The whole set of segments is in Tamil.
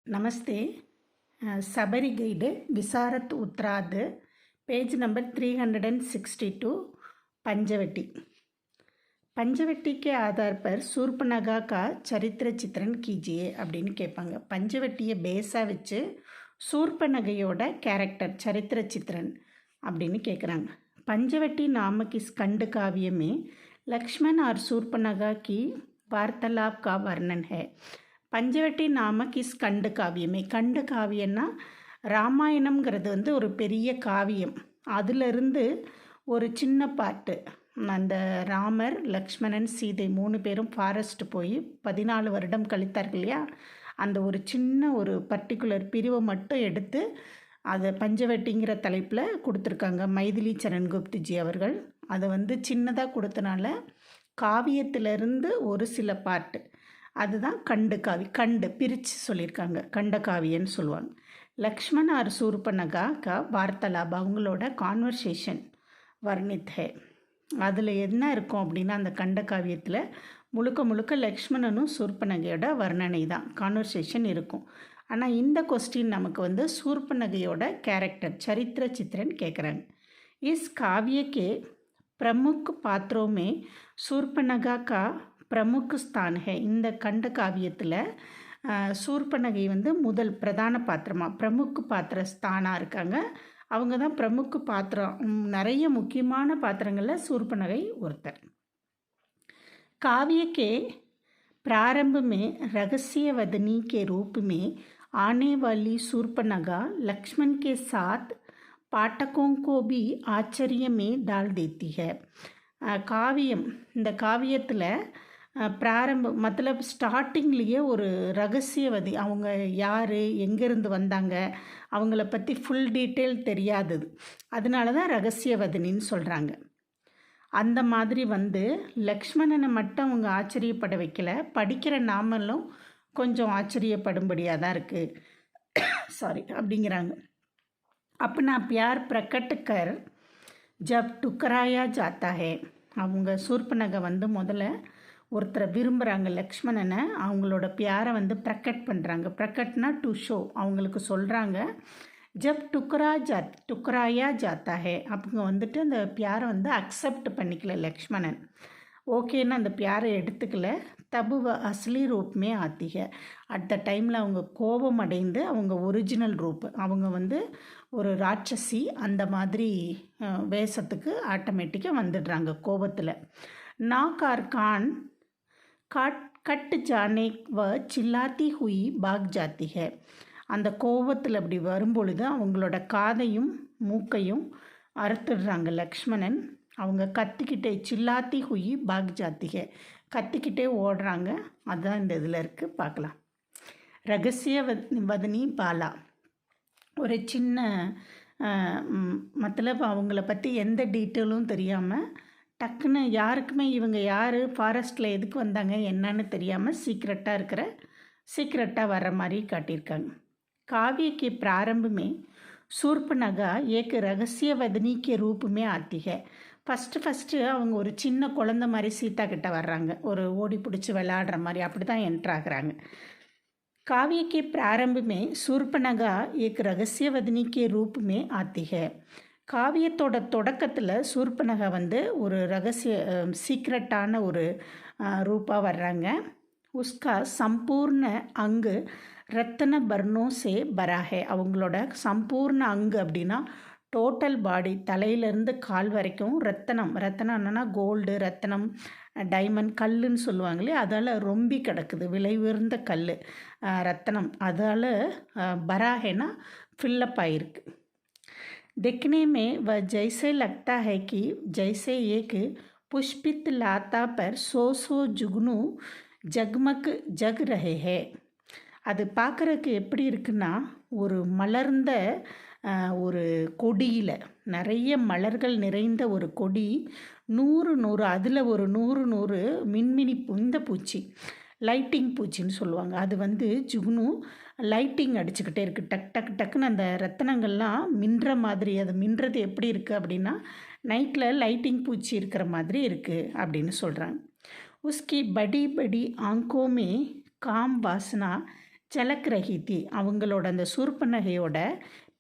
नमस्ते। सबरी गाइड विसारत उत्तराद पेज नंबर 362 पंचवटी। पंचवटी के आधार पर शूर्पणखा का चरित्र चित्रण कीजिए அப்படின்னு கேட்பாங்க. பஞ்சவட்டியை பேஸாக வச்சு शूर्पणखையோட कैरेक्टर चरित्र चित्रण அப்படின்னு கேட்குறாங்க. पंचवटी नामक इस खंड काव्य में लक्ष्मण और शूर्पणखा की वार्तालाप का वर्णन है. பஞ்சவட்டி நாமக் இஸ் கண்டு காவியமே. கண்டு காவியம்னா ராமாயணம்ங்கிறது வந்து ஒரு பெரிய காவியம். அதிலிருந்து ஒரு சின்ன பாட்டு, அந்த ராமர் லக்ஷ்மணன் சீதை 3 பேரும் ஃபாரஸ்ட் போய் 14 வருடம் கழித்தார்கள் இல்லையா, அந்த ஒரு சின்ன ஒரு பர்டிகுலர் பிரிவை மட்டும் எடுத்து அதை பஞ்சவட்டிங்கிற தலைப்பில் கொடுத்துருக்காங்க மைதிலி சரண் குப்துஜி அவர்கள். அதை வந்து சின்னதாக கொடுத்தனால காவியத்திலிருந்து ஒரு சில பாட்டு, அதுதான் கண்டு காவி. கண்டு பிரித்து சொல்லியிருக்காங்க, கண்ட காவியன்னு சொல்லுவாங்க. லக்ஷ்மண் ஆர் சூர்பனகா கா வார்த்தலாப், அவங்களோட கான்வர்சேஷன் வர்ணித் ஹே. அதில் என்ன இருக்கும் அப்படின்னா, அந்த கண்ட காவியத்தில் முழுக்க முழுக்க லக்ஷ்மணனும் சூர்பனகையோட வர்ணனை தான், கான்வர்சேஷன் இருக்கும். ஆனால் இந்த கொஸ்டின் நமக்கு வந்து சூர்பனகையோட கேரக்டர் சரித்திர சித்திரன் கேட்குறாங்க. இஸ் காவியக்கே பிரமுக் பாத்திரோமே சூர்பனகா கா பிரமுக் ஸ்தான் ஹே. இந்த கண்ட காவியத்தில் சூர்பனகை வந்து முதல் பிரதான பாத்திரமாக பிரமுக் பாத்திர ஸ்தானாக இருக்காங்க. அவங்க தான் பிரமுக் பாத்திரம். நிறைய முக்கியமான பாத்திரங்களில் சூர்பனகை ஒருத்தர். काव्य के प्रारंभ में रहस्यवदनी के रूप में आने वाली शूर्पणखा लक्ष्मण के साथ पाठकों को भी आश्चर्य में डाल देती है. காவியம், இந்த காவியத்தில் பிராரம்பம் மத்தலப் ஸ்டார்டிங்லேயே ஒரு ரகசியவதி, அவங்க யார், எங்கேருந்து வந்தாங்க, அவங்கள பற்றி ஃபுல் டீட்டெயில் தெரியாதது, அதனால தான் ரகசியவதினின்னு சொல்கிறாங்க. அந்த மாதிரி வந்து லக்ஷ்மணனை மட்டும் அவங்க ஆச்சரியப்பட வைக்கல, படிக்கிற நாமளும் கொஞ்சம் ஆச்சரியப்படும்படியாக தான் இருக்குது அப்படிங்கிறாங்க. अपना प्यार प्रकट कर जब टुकराया जाता है. அவங்க சூர்பனகை வந்து முதல்ல ஒருத்தரை விரும்புகிறாங்க, லக்ஷ்மணனை. அவங்களோட பியாரை வந்து பிரக்கட் பண்ணுறாங்க. பிரக்கட்னா டு ஷோ, அவங்களுக்கு சொல்கிறாங்க. ஜப் டுக்கராயா ஜாத்தா ஹே, அவங்க வந்துட்டு அந்த பியாரை வந்து அக்செப்ட் பண்ணிக்கல லக்ஷ்மணன். ஓகேன்னு அந்த பியாரை எடுத்துக்கல. தபு அஸ்லி ரூப்மே ஆத்திக. அட் டைமில் அவங்க கோபம் அடைந்து அவங்க ஒரிஜினல் ரூப், அவங்க வந்து ஒரு ராட்சசி அந்த மாதிரி வேஷத்துக்கு ஆட்டோமேட்டிக்காக வந்துடுறாங்க கோபத்தில். நாகார் கான் கட் ஜானே வ சில்லாத்தி ஹுயி பாக் ஜாத்தி ஹே. அந்த கோபத்தில் அப்படி வரும்பொழுது அவங்களோட காதையும் மூக்கையும் அறுத்துடுறாங்க லக்ஷ்மணன். அவங்க கத்திக்கிட்டே சில்லாத்தி ஹுயி பாக் ஜாத்தி ஹே, கத்திக்கிட்டே ஓடுறாங்க. அதுதான் இந்த இதில் இருக்குது, பார்க்கலாம். ரகசியவதனி பாலா, ஒரு சின்ன மத்தலப் அவங்கள பற்றி எந்த டீட்டெயிலும் தெரியாமல் டக்குன்னு யாருக்குமே இவங்க யார், ஃபாரஸ்ட்டில் எதுக்கு வந்தாங்க என்னன்னு தெரியாமல் சீக்ரெட்டாக வர்ற மாதிரி காட்டியிருக்காங்க. काव्य के प्रारंभ में शूर्पणखा एक रहस्यवदनी के रूप में आती है. ஃபஸ்ட்டு அவங்க ஒரு சின்ன குழந்தை மாதிரி சீதா கிட்ட வர்றாங்க, ஒரு ஓடி பிடிச்சி விளையாடுற மாதிரி, அப்படி தான் என்ட்ராகிறாங்க. काव्य के प्रारंभ में शूर्पणखा एक रहस्यवदनी के रूप में आती है. காவியத்தோட தொடக்கத்தில் சூர்பனகை வந்து ஒரு சீக்ரெட்டான ஒரு ரூபாக வர்றாங்க. உஸ்கா சம்பூர்ண அங்கு ரத்தன பர்னோ சே பராஹே. அவங்களோட சம்பூர்ண அங்கு அப்படின்னா டோட்டல் பாடி, தலையிலேருந்து கால் வரைக்கும் ரத்தனம்னா கோல்டு, ரத்தனம், டைமண்ட், கல்லுன்னு சொல்லுவாங்களே, அதால் ரொம்பி கிடக்குது, விலை உயர்ந்த கல், ரத்தனம், அதால் பராஹேனா ஃபில்லப் ஆகிருக்கு. देखने में वह जैसे लगता है कि जैसे एक पुष्पित लाता पर सौ जुगनू जगमग जग रहे हैं. அது பார்க்குறக்கு எப்படி இருக்குன்னா, ஒரு மலர்ந்த ஒரு கொடியில் நிறைய மலர்கள் நிறைந்த ஒரு கொடி, 100 அதில் ஒரு 100 மின்மினி இந்த பூச்சி, லைட்டிங் பூச்சின்னு சொல்லுவாங்க. அது வந்து ஜுகுனு லைட்டிங் அடிச்சுக்கிட்டே இருக்குது, டக்குன்னு அந்த ரத்தனங்கள்லாம் மின்ற மாதிரி. அது மின்றது எப்படி இருக்குது அப்படின்னா, நைட்டில் லைட்டிங் பூச்சி இருக்கிற மாதிரி இருக்குது அப்படின்னு சொல்கிறாங்க. உஸ்கி படி படி ஆங்கோமே காம் வாசனா சலக் ரஹி தி, அவங்களோட அந்த சூர்பனகையோட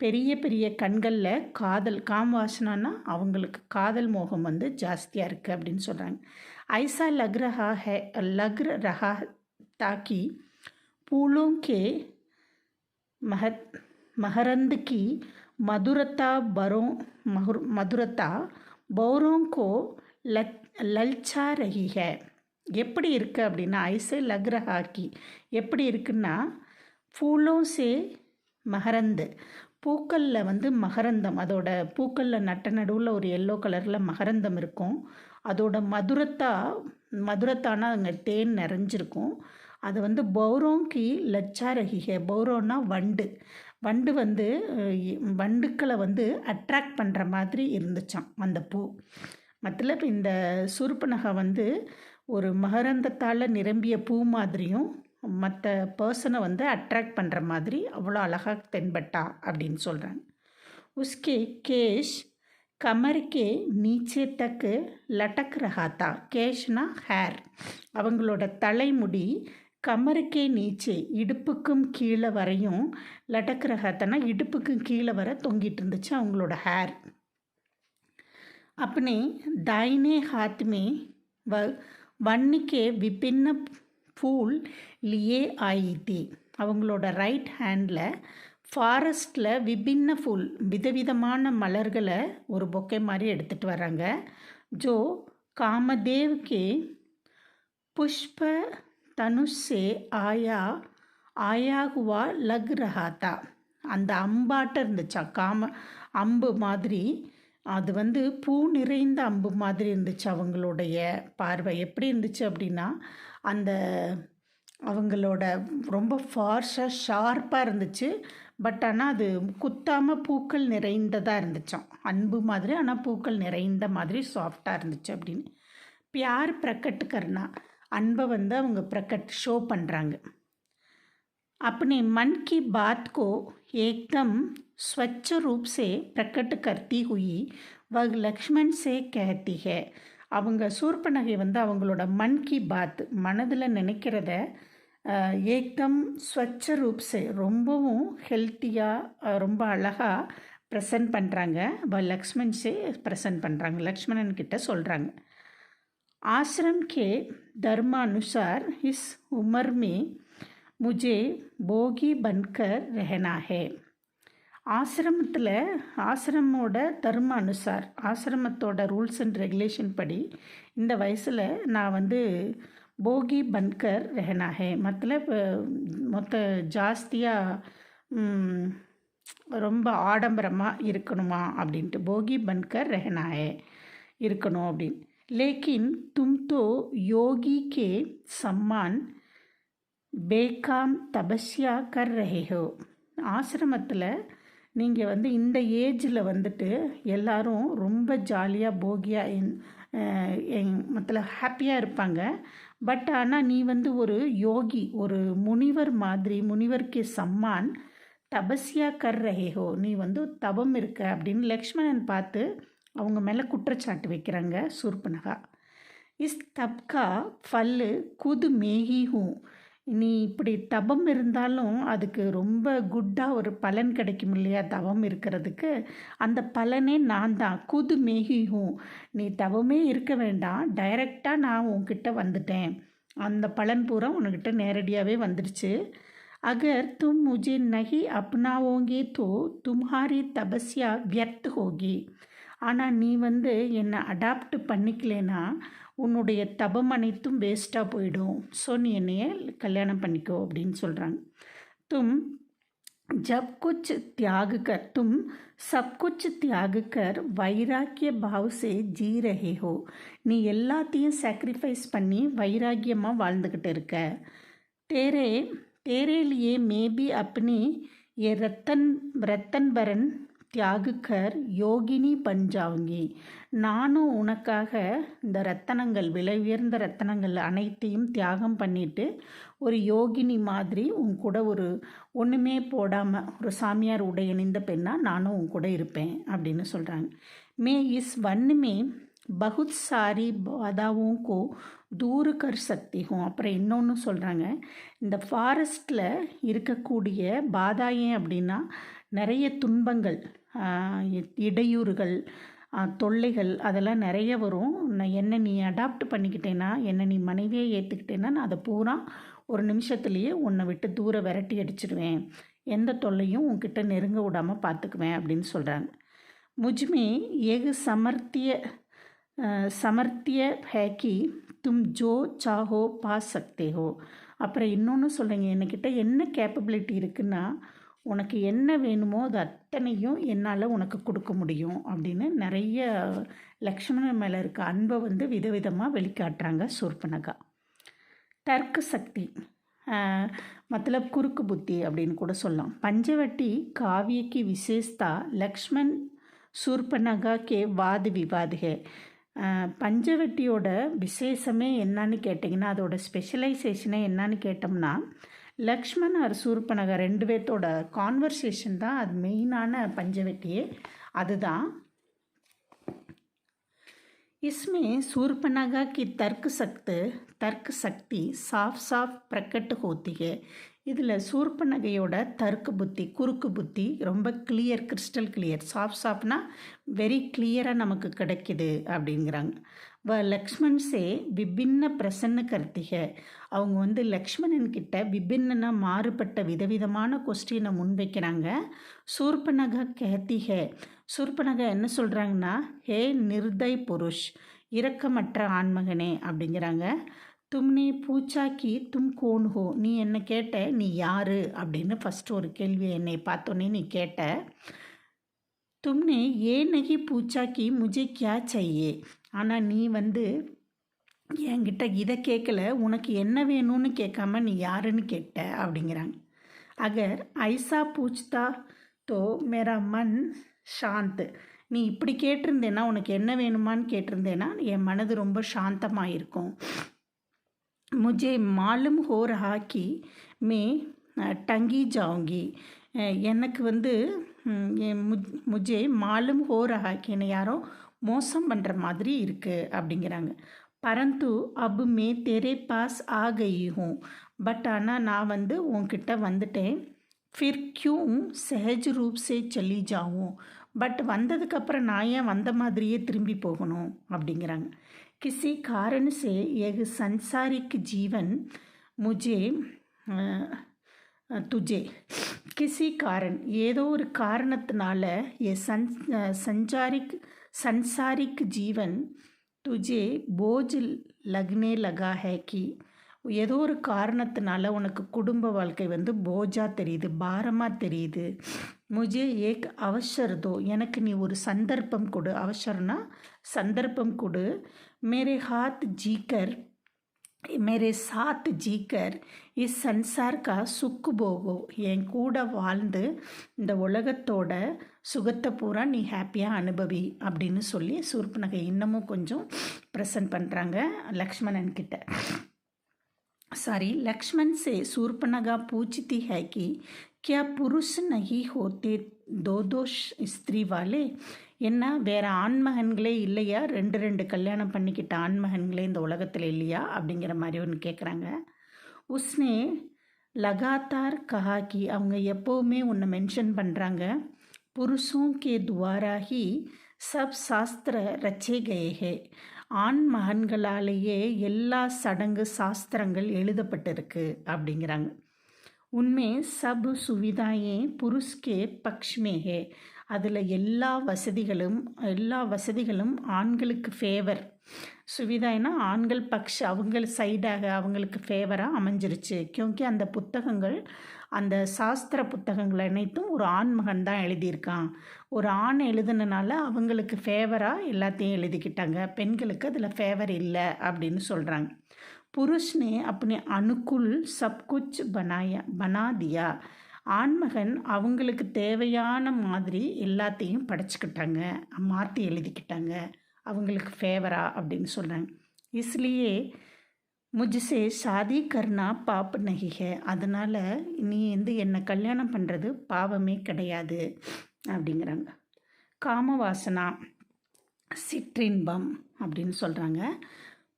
பெரிய பெரிய கண்களில் காம் வாசனானா அவங்களுக்கு காதல் மோகம் வந்து ஜாஸ்தியாக இருக்குது அப்படின்னு சொல்கிறாங்க. ஐசா லக் ரஹா தாக்கி फूलों के महरंद की मधुरता பௌரோं को லல்ச்சா ரஹி ஹே. எப்படி இருக்குது அப்படின்னா ஐசே லக் ரஹாக்கி எப்படி இருக்குன்னா ஃபூலோம் சே மகரந்து, பூக்களில் வந்து மகரந்தம், அதோட பூக்களில் நடுவில் ஒரு எல்லோ கலரில் மகரந்தம் இருக்கும். அதோட மதுரத்தானா அங்கே தேன் நிறைஞ்சிருக்கும். அது வந்து பௌரோங்கி லச்சா ரஹிஹே. பௌரோன்னா வண்டு வந்து வண்டுக்களை வந்து அட்ராக்ட் பண்ணுற மாதிரி இருந்துச்சான் அந்த பூ. மத்தலப் இந்த சூர்பனகை வந்து ஒரு மகரந்தத்தால் நிரம்பிய பூ மாதிரியும் மற்ற பர்சனை வந்து அட்ராக்ட் பண்ணுற மாதிரி அவ்வளோ அழகாக தென்பட்டா அப்படின்னு சொல்கிறாங்க. உஸ்கே கேஷ் கமர்கே நீச்சே தக்கு லட்டக் ரஹாத்தா. கேஷ்னா ஹேர், அவங்களோட தலைமுடி கமருக்கே நீச்சே இடுப்புக்கும் கீழே வரையும், லட்டக் ரஹாத்தானா இடுப்புக்கும் கீழே வர தொங்கிட்டு இருந்துச்சு அவங்களோட ஹேர். अपने दाहिने हाथ में वन के विभिन्न फूल लिए आई थी. அவங்களோட ரைட் ஹேண்டில் ஃபாரஸ்டில் விபின்ன ஃபுல் விதவிதமான மலர்களை ஒரு பொக்கே மாதிரி எடுத்துகிட்டு வராங்க. ஜோ காமதேவ் கே புஷ்ப தனுஷே ஆயா ஹுவா லக் ரஹாத்தா. அந்த அம்பாட்ட இருந்துச்சா, அம்பு மாதிரி, அது வந்து பூ நிறைந்த அம்பு மாதிரி இருந்துச்சு. அவங்களுடைய பார்வை எப்படி இருந்துச்சு அப்படின்னா அந்த அவங்களோட ரொம்ப ஃபார்ஷாக ஷார்ப்பாக இருந்துச்சு. பட் ஆனால் அது குத்தாமல் பூக்கள் நிறைந்ததாக இருந்துச்சான். அன்பு மாதிரி ஆனால் பூக்கள் நிறைந்த மாதிரி சாஃப்டாக இருந்துச்சு அப்படின்னு. பியார் பிரகட் கர்னா, அன்பை வந்து அவங்க ஷோ பண்ணுறாங்க. अपने मन की बात को एकदम स्वच्छ रूप से प्रकट करती हुई वह लक्ष्मण से कहती है. அவங்க சூர்பனகை வந்து அவங்களோட மன் கி பாத், மனதில் நினைக்கிறத ஏக்தம் ஸ்வச்ச ரூப் சே ரொம்பவும் ஹெல்த்தியாக ரொம்ப அழகாக ப்ரெசன்ட் பண்ணுறாங்க. லக்ஷ்மண் சே ப்ரெசன்ட் பண்ணுறாங்க, லக்ஷ்மணன் கிட்ட சொல்கிறாங்க. ஆசிரம் கே தர்மானுசார் இஸ் உமர் மே முஜே போகி பன்கர் ரெஹனா ஹே. ஆசிரமோட தர்ம அனுசார், ஆசிரமத்தோட ரூல்ஸ் அண்ட் ரெகுலேஷன் படி இந்த வயசில் நான் வந்து போகி பன்கர் ரெஹனா ஹே, மொத்த ஜாஸ்தியாக ரொம்ப ஆடம்பரமாக இருக்கணுமா அப்படின்ட்டு போகி பன்கர் ரெஹனா ஹே இருக்கணும் அப்படின்னு. லேக்கின் தும் தோ யோகி கே சம்மான் பேகாம் தபஸ்யா கர் ரஹே ஹோ. ஆசிரமத்தில் நீங்கள் வந்து இந்த ஏஜில் வந்துட்டு எல்லாரும் ரொம்ப ஜாலியாக போகியாக ஹாப்பியாக இருப்பாங்க. பட் ஆனால் நீ வந்து ஒரு யோகி, ஒரு முனிவர் மாதிரி, முனிவர்க்கே சம்மான் தபஸ்யா கர் ரஹே ஹோ, நீ வந்து தபம் இருக்க அப்படின்னு லக்ஷ்மணன் பார்த்து அவங்க மேலே குற்றச்சாட்டு வைக்கிறாங்க சூர்பனகா. இஸ் தப்கா ஃபல்லு குது மேகி ஹூ. நீ இப்படி தபம் இருந்தாலும் அதுக்கு ரொம்ப குட்டாக ஒரு பலன் கிடைக்கும் இல்லையா தவம் இருக்கிறதுக்கு, அந்த பலனே நான் தான். குது மேகிஹூ, நீ தவமே இருக்க வேண்டாம், டைரெக்டாக நான் உன்கிட்ட வந்துட்டேன், அந்த பலன் பூரா உன்கிட்ட நேரடியாகவே வந்துடுச்சு. அகர் தும் முஜே நஹி அப்னாவோங்கே தோ தும்ஹாரி தபஸ்யா வியர்த் ஹோகி. ஆனால் நீ வந்து என்னை அடாப்ட் பண்ணிக்கலேன்னா உன்னுடைய தபம் அனைத்தும் வேஸ்ட்டாக போயிடும். ஸோ நீ என்னைய கல்யாணம் பண்ணிக்கோ அப்படின்னு சொல்கிறாங்க. தும் ஜப் குச் தியாக் கர், தும் சப் குச் தியாக் கர் வைராக்கிய பாவ் சே ஜீ ரஹே ஹோ. நீ எல்லாத்தையும் சாக்ரிஃபைஸ் பண்ணி வைராக்கியமாக வாழ்ந்துக்கிட்டு இருக்க. तेरे लिए मैं भी अपनी ये रतन भरन தியாகு கர் யோகினி பஞ்சாங்கி. நானும் உனக்காக இந்த ரத்தனங்கள், விலை உயர்ந்த ரத்தனங்கள் அனைத்தையும் தியாகம் பண்ணிட்டு ஒரு யோகினி மாதிரி உன் கூட ஒரு ஒன்றுமே போடாமல் ஒரு சாமியார் உடை அணிந்த பெண்ணாக நானும் உன் கூட இருப்பேன் அப்படின்னு சொல்கிறாங்க. மே இஸ் வன் மே बहुत सारी बाधाओं को दूर कर सकती हूँ. அப்புறம் இன்னொன்று சொல்கிறாங்க, இந்த ஃபாரஸ்ட்டில் இருக்கக்கூடிய பாதா ஏன் அப்படின்னா நிறைய துன்பங்கள், இடையூறுகள், தொல்லைகள் அதெல்லாம் நிறைய வரும். என்னை நீ அடாப்ட் பண்ணிக்கிட்டேன்னா, என்னை நீ மனைவியை ஏற்றுக்கிட்டேன்னா நான் அதை பூரா ஒரு நிமிஷத்துலேயே உன்னை விட்டு தூர விரட்டி அடிச்சிடுவேன், எந்த தொல்லையும் உன்கிட்ட நெருங்க விடாமல் பார்த்துக்குவேன் அப்படின்னு சொல்கிறாங்க. मुझमें एक समर्थ्य है कि तुम जो चाहो पा सकते हो. அப்புறம் இன்னொன்று சொல்கிறீங்க, என்கிட்ட என்ன கேப்பபிலிட்டி இருக்குன்னா உனக்கு என்ன வேணுமோ அது அத்தனையும் என்னால் உனக்கு கொடுக்க முடியும் அப்படின்னு நிறைய லக்ஷ்மணன் மேலே இருக்க அன்பை வந்து விதவிதமாக வெளிக்காட்டுறாங்க சூர்பனகா. தர்க்க சக்தி मतलब குறுக்கு புத்தி அப்படின்னு கூட சொல்லலாம். பஞ்சவட்டி காவியக்கு விசேஷத்தா லக்ஷ்மண் சூர்பனகா கே வாது விவாத் ஹே. பஞ்சவட்டியோட விசேஷமே என்னன்னு கேட்டிங்கன்னா, அதோட ஸ்பெஷலைசேஷனே என்னன்னு கேட்டோம்னா, லக்ஷ்மண் और சூர்பனகா ரெண்டு பேர்த்தோட கான்வர்சேஷன் தான் அது மெயினான பஞ்சவட்டியே. அதுதான் इसमें शूर्पणखा की तर्क शक्ति साफ साफ प्रकट होती है. இதில் சூர்பனகையோட தர்க்க புத்தி, குறுக்கு புத்தி ரொம்ப கிளியர், கிறிஸ்டல் கிளியர். சாஃப்ட்னா வெரி கிளியராக நமக்கு கிடைக்கிது அப்படிங்கிறாங்க. லக்ஷ்மண் சே விபின்ன பிரசன்ன கர்த்திக. அவங்க வந்து லக்ஷ்மணன்கிட்ட விபின்னா மாறுபட்ட விதவிதமான கொஸ்டினை முன்வைக்கிறாங்க. சூர்பனகா கேத்திக. சூர்பனகா என்ன சொல்கிறாங்கன்னா, ஹே நிர்தய் புருஷ், இரக்கமற்ற ஆண்மகனே அப்படிங்கிறாங்க. தும்னே பூச்சா கி தும் கோன் ஹோ. நீ என்ன கேட்ட, நீ யார் அப்படின்னு ஃபஸ்ட்டு ஒரு கேள்வி என்னை பார்த்தோன்னே நீ கேட்ட. தும்னே ஏ நகி பூச்சா கி முஜே கியா செய்யே. ஆனால் நீ வந்து என்கிட்ட இதை கேட்கல, உனக்கு என்ன வேணும்னு கேட்காம நீ யாருன்னு கேட்ட அப்படிங்கிறாங்க. அகர் ஐசா பூச்தா தோ மேரா மன் சாந்த். நீ இப்படி கேட்டிருந்தேன்னா, உனக்கு என்ன வேணுமான்னு கேட்டிருந்தேன்னா என் மனது ரொம்ப சாந்தமாக இருக்கும். मुझे मालूम हो रहा कि मैं टंगी जाऊंगी. எனக்கு வந்து முஜே மாலும் ஹோ ரஹா கி, என்னை யாரோ மோசம் பண்ணுற மாதிரி இருக்குது அப்படிங்கிறாங்க. பரந்து அப் மே தேரே பாஸ் ஆ கயி ஹூம். பட் ஆனால் நான் வந்து உன்கிட்ட வந்துட்டேன். ஃபிர் கியூ சஹஜ் ரூப் சே சலி ஜாவும். பட் வந்ததுக்கப்புறம் நான் ஏன் வந்த மாதிரியே திரும்பி போகணும் அப்படிங்கிறாங்க. किसी कारण से एक संसारिक जीवन मुझे तुझे. किसी कारण ஏதோ ஒரு காரணத்தினால ये संसारिक जीवन तुझे बोझ लगने लगा है कि. ஏதோ ஒரு காரணத்தினால உனக்கு குடும்ப வாழ்க்கை வந்து போஜா தெரியுது, பாரமாக தெரியுது. முஜே ஏக் அவசர் தோ. எனக்கு நீ ஒரு சந்தர்ப்பம் கொடு. அவசரம்னா சந்தர்ப்பம் கொடு. मेरे साथ जीकर इस संसार का सुख भोगो. என் கூட வாழ்ந்து இந்த உலகத்தோட சுகத்தை பூரா நீ ஹாப்பியாக அனுபவி அப்படின்னு சொல்லி சூர்பனகை இன்னமும் கொஞ்சம் ப்ரெசன்ட் பண்ணுறாங்க லக்ஷ்மணன் கிட்ட. लक्ष्मण से शूर्पणखा पूछती है कि क्या पुरुष नहीं होते दो स्त्री वाले. என்ன வேறு ஆண்மகன்களே இல்லையா, ரெண்டு கல்யாணம் பண்ணிக்கிட்ட ஆண்மகன்களே இந்த உலகத்தில் இல்லையா அப்படிங்கிற மாதிரி ஒன்று கேட்குறாங்க. உஸ்னே லகாத்தார் கஹா கி. அவங்க எப்போவுமே ஒன்று மென்ஷன் பண்ணுறாங்க, புருஷோं के द्वारा ही सब शास्त्र रचे गए हैं. ஆண் மகன்களாலேயே எல்லா சடங்கு சாஸ்திரங்கள் எழுதப்பட்டிருக்கு அப்படிங்கிறாங்க. உண்மை சப் சுவிதாயே புருஷ்கே பக்ஷ்மே ஹே. அதில் எல்லா வசதிகளும் ஆண்களுக்கு ஃபேவர். சுவிதாய்னா ஆண்கள் பக்ஷ, அவங்க சைடாக அவங்களுக்கு ஃபேவராக அமைஞ்சிருச்சு. கியோங்கி அந்த புத்தகங்கள், அந்த சாஸ்திர புத்தகங்கள் அனைத்தும் ஒரு ஆண்மகன் தான் எழுதியிருக்கான். ஒரு ஆண் எழுதுனனால அவங்களுக்கு ஃபேவராக எல்லாத்தையும் எழுதிக்கிட்டாங்க, பெண்களுக்கு அதில் ஃபேவர் இல்லை அப்படின்னு சொல்கிறாங்க. புருஷ்னே அப்படி அனுகுல் சப்குச் பனா தியா. ஆண்மகன் அவங்களுக்கு தேவையான மாதிரி எல்லாத்தையும் படைச்சிக்கிட்டாங்க, மாற்றி எழுதிக்கிட்டாங்க, அவங்களுக்கு ஃபேவரா அப்படின்னு சொல்கிறாங்க. இஸ்லியே முஜ்சே ஷாதி கர்னா பாப் நஹி ஹே. அதனால் நீ வந்து என்னை கல்யாணம் பண்ணுறது பாவமே கிடையாது அப்படிங்கிறாங்க. காமவாசனா சிற்றின்பம் அப்படின்னு சொல்கிறாங்க.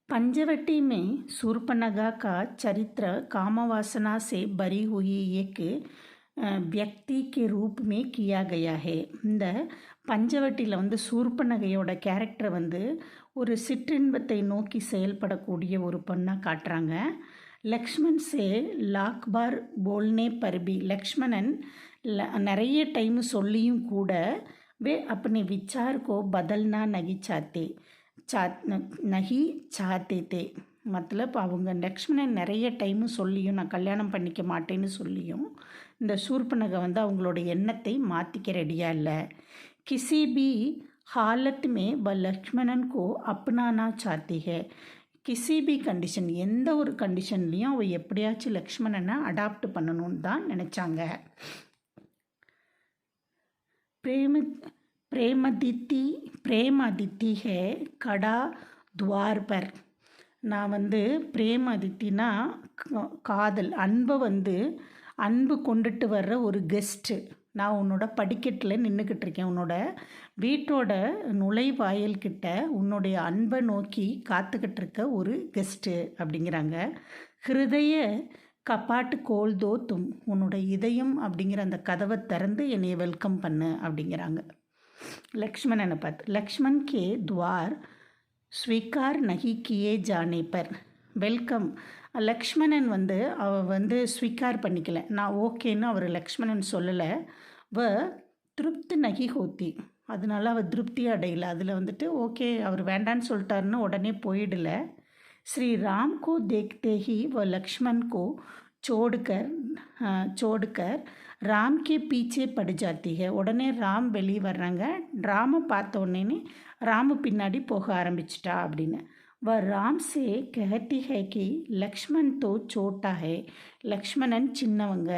पंचवटी में शूर्पणखा का चरित्र कामवासना से भरी हुई एक व्यक्ति के रूप में किया गया है. இந்த பஞ்சவட்டியில் வந்து சூர்பனகையோட கேரக்டர் வந்து ஒரு சிற்றின்பத்தை நோக்கி செயல்படக்கூடிய ஒரு பொண்ணாக காட்டுறாங்க. லக்ஷ்மண் சே லாக் பார் போல்னே பர்பி, லக்ஷ்மணன் நிறைய டைம் சொல்லியும் கூட वे अपने विचार को बदलना नहीं चाहते थे. मतलब அவங்க லக்ஷ்மணன் நிறைய டைமு சொல்லியும் நான் கல்யாணம் பண்ணிக்க மாட்டேன்னு சொல்லியும் இந்த சூர்பனகை வந்து அவங்களோட எண்ணத்தை மாற்றிக்க ரெடியாக இல்லை. किसी भी हालत में वह लक्ष्मणन को अपनाना चाहती है. किसी भी कंडीशन, எந்த ஒரு கண்டிஷன்லேயும் அவள் எப்படியாச்சும் லக்ஷ்மணனை அடாப்ட் பண்ணணும்னு தான் நினச்சாங்க. प्रेम अदिति है कड़ा द्वार पर. நான் வந்து பிரேம் அதித்தினா காதல், அன்பை வந்து அன்பு கொண்டுட்டு வர்ற ஒரு கெஸ்ட்டு. நான் உன்னோட படிக்கட்டில் நின்றுக்கிட்டு இருக்கேன், உன்னோட வீட்டோட நுழைவாயல்கிட்ட உன்னுடைய அன்பை நோக்கி காத்துக்கிட்டு இருக்க ஒரு கெஸ்ட்டு அப்படிங்கிறாங்க. ஹிருதய கப்பாட்டு கோல் தோ தும், உன்னோட இதயம் அப்படிங்கிற அந்த கதவை திறந்து என்னைய வெல்கம் பண்ணு அப்படிங்கிறாங்க லக்ஷ்மணனை பார்த்து. லக்ஷ்மண் கே துவார் ஸ்வீகார் நகி கியே ஜானே பர், வெல்கம். லக்ஷ்மணன் வந்து அவள் வந்து ஸ்வீகார் பண்ணிக்கல, நான் ஓகேன்னு அவர் லக்ஷ்மணன் சொல்லலை. திருப்தி நகி ஹோத்தி, அதனால அவள் திருப்தி அடையலை. அதில் வந்துட்டு ஓகே அவர் வேண்டான்னு சொல்லிட்டாருன்னு உடனே போயிடலை. श्री राम को देखते ही वह लक्ष्मण को छोड़कर राम के पीछे पड़ जाती है. உடனே ராம் வெளியே வர்றாங்க. ராமை பார்த்த உடனே ராம பின்னாடி போக ஆரம்பிச்சிட்டா அப்படின்னு. वह राम से कहती है कि लक्ष्मण तो छोटा है, லக்ஷ்மணன் சின்னவங்க.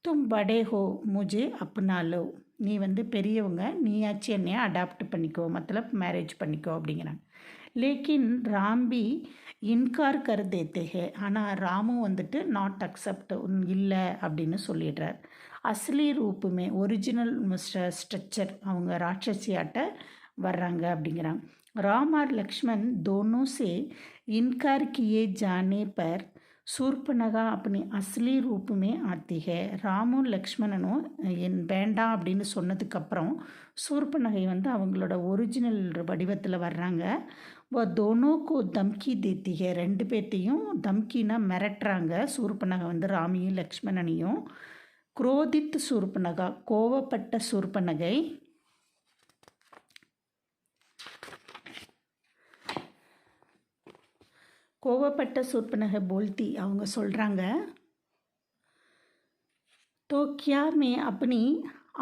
तुम बड़े हो मुझे अपना लो, நீ வந்து பெரியவங்க, நீயாச்சு என்னைய அடாப்ட் பண்ணிக்கோ, मतलब மேரேஜ் பண்ணிக்கோ அப்படிங்கிறாங்க. लेकिन राम भी இன்கார் கர் தேத்தே ஹே, ஆனால் ராமும் வந்துட்டு நாட் அக்செப்ட், இல்லை அப்படின்னு சொல்லிடுறார். அஸ்லி ரூப்புமே ஒரிஜினல் ஸ்ட்ரக்சர், அவங்க ராட்சசியாட்ட வர்றாங்க அப்படிங்கிறாங்க. ராம் ஆர் லக்ஷ்மண் दोनों से इनकार किए जाने पर சூர்பனகா अपनी असली रूप में आती है. ராமும் லக்ஷ்மணனும் வேண்டாம் அப்படின்னு சொன்னதுக்கப்புறம் சூர்பனகை வந்து அவங்களோட ஒரிஜினல் வடிவத்தில் வர்றாங்க. वो दोनों को धमकी देती है, ரெண்டு பேர்த்தையும் தம்கினா மிரட்டுறாங்க சூர்பனகை வந்து ராமியும் லக்ஷ்மணனையும். குரோதித் சூர்பனகா, கோவப்பட்ட சூர்பனகை. கோவப்பட்ட சூர்பனகை போல்தி, அவங்க சொல்கிறாங்க, तो क्या मैं अपनी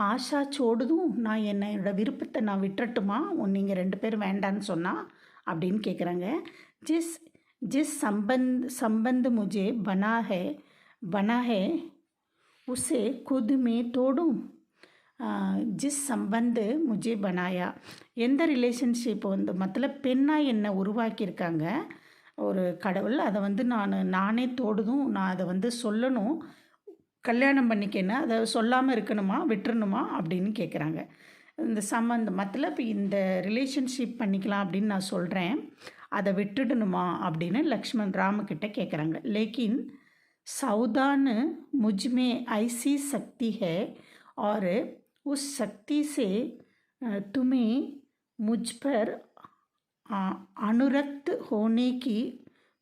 ஆஷா சோடுதும், நான் என்னோட விருப்பத்தை நான் விட்டுறட்டுமா நீங்கள் ரெண்டு பேரும் வேண்டான்னு சொன்னால் அப்படின்னு கேட்குறாங்க. जिस संबंध मुझे बना है उसे खुद में तोड़ूं. जिस संबंध मुझे बनाया, எந்த ரிலேஷன்ஷிப் வந்து மத்தலப் பெண்ணாக என்னை உருவாக்கியிருக்காங்க ஒரு கடவுள், அதை வந்து நானே தோடுதும், நான் அதை வந்து சொல்லணும், கல்யாணம் பண்ணிக்கேன்னா அதை சொல்லாமல் இருக்கணுமா விட்டுறணுமா அப்படின்னு கேட்குறாங்க. இந்த சம்மந்தம் மத்தலப் இந்த ரிலேஷன்ஷிப் பண்ணிக்கலாம் அப்படின்னு நான் சொல்கிறேன், அதை விட்டுடணுமா அப்படின்னு லக்ஷ்மண் ராமக்கிட்ட கேட்குறாங்க. लेकिन सावधान मुझ में ऐसी शक्ति है और उस शक्ति से तुम्हें मुझ पर अनुरक्त होने की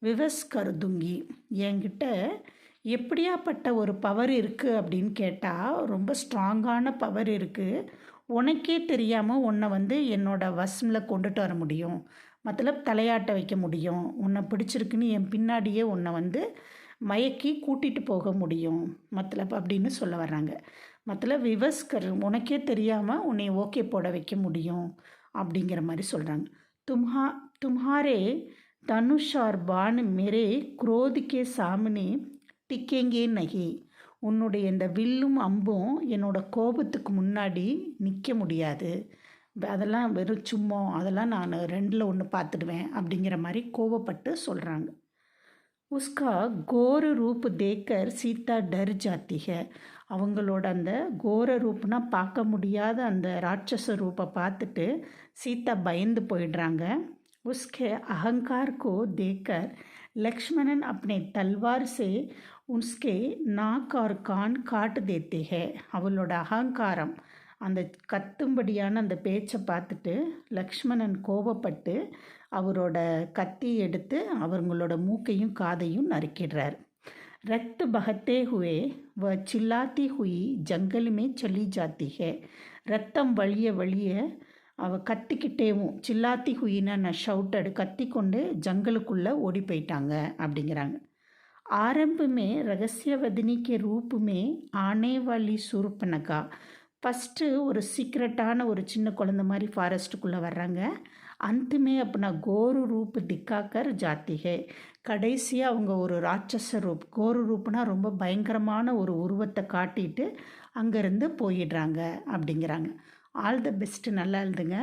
विवश कर दूंगी. என்கிட்ட எப்படியாப்பட்ட ஒரு பவர் இருக்குது அப்படின்னு கேட்டால் ரொம்ப ஸ்ட்ராங்கான பவர் இருக்குது, உனக்கே தெரியாமல் உன்னை வந்து என்னோட வசமில் கொண்டுட்டு வர முடியும், மத்தலப் தலையாட்ட வைக்க முடியும், உன்னை பிடிச்சிருக்குன்னு என் பின்னாடியே உன்னை வந்து மயக்கி கூட்டிகிட்டு போக முடியும் மத்தலப் அப்படின்னு சொல்ல வர்றாங்க. மத்தலப் விவஸ்கர், உனக்கே தெரியாமல் உன்னை ஓகே போட வைக்க முடியும் அப்படிங்கிற மாதிரி சொல்கிறாங்க. तुम्हारे धनुष और बाण मेरे क्रोध के सामने टिकेंगे नहीं. உன்னுடைய இந்த வில்லும் அம்பும் என்னோட கோபத்துக்கு முன்னாடி நிற்க முடியாது, அதெல்லாம் வெறும் சும்மா, அதெல்லாம் நான் ரெண்டில் ஒன்று பார்த்துடுவேன் அப்படிங்கிற மாதிரி கோபப்பட்டு சொல்கிறாங்க. உஸ்கா கோர ரூப் தேக்கர் சீதா டர் ஜாத்தி है. அவங்களோட அந்த கோர ரூப்னா பார்க்க முடியாத அந்த ராட்சச ரூப்பை பார்த்துட்டு சீதா பயந்து போயிடுறாங்க. उसके अहंकार को देखकर लक्ष्मणन अपने तलवार से उसके नाक और कान काट देते हैं. அவளோட அகங்காரம் அந்த கத்தும்படியான அந்த பேச்சை பார்த்துட்டு லக்ஷ்மணன் கோபப்பட்டு அவரோட கத்தி எடுத்து அவங்களோட மூக்கையும் காதையும் நறுக்கிடுறார். रक्त बहते हुए वह चिल्लाती हुई जंगल में चली जाती है. ரத்தம் வழிய வழிய அவள் கத்திக்கிட்டேவும் சில்லாத்தி ஹுயின்னா நான் ஷவுட்டடு கத்திக்கொண்டு ஜங்கலுக்குள்ளே ஓடி போயிட்டாங்க அப்படிங்கிறாங்க. आरंभ में रहस्यवदनी के रूप में आने वाली शूर्पणखा ஃபஸ்ட்டு ஒரு சீக்ரெட்டான ஒரு சின்ன குழந்த மாதிரி ஃபாரஸ்ட்டுக்குள்ளே வர்றாங்க. அந்தமே அப்படின்னா கோரு ரூப் திக்காக்கர் ஜாத்திகை கடைசியாக அவங்க ஒரு ராட்சச ரூப் கோரு ரூப்னா ரொம்ப பயங்கரமான ஒரு உருவத்தை காட்டிட்டு அங்கேருந்து போயிடுறாங்க அப்படிங்கிறாங்க. ஆல் த பெஸ்ட்டு, நல்லா எழுதுங்க.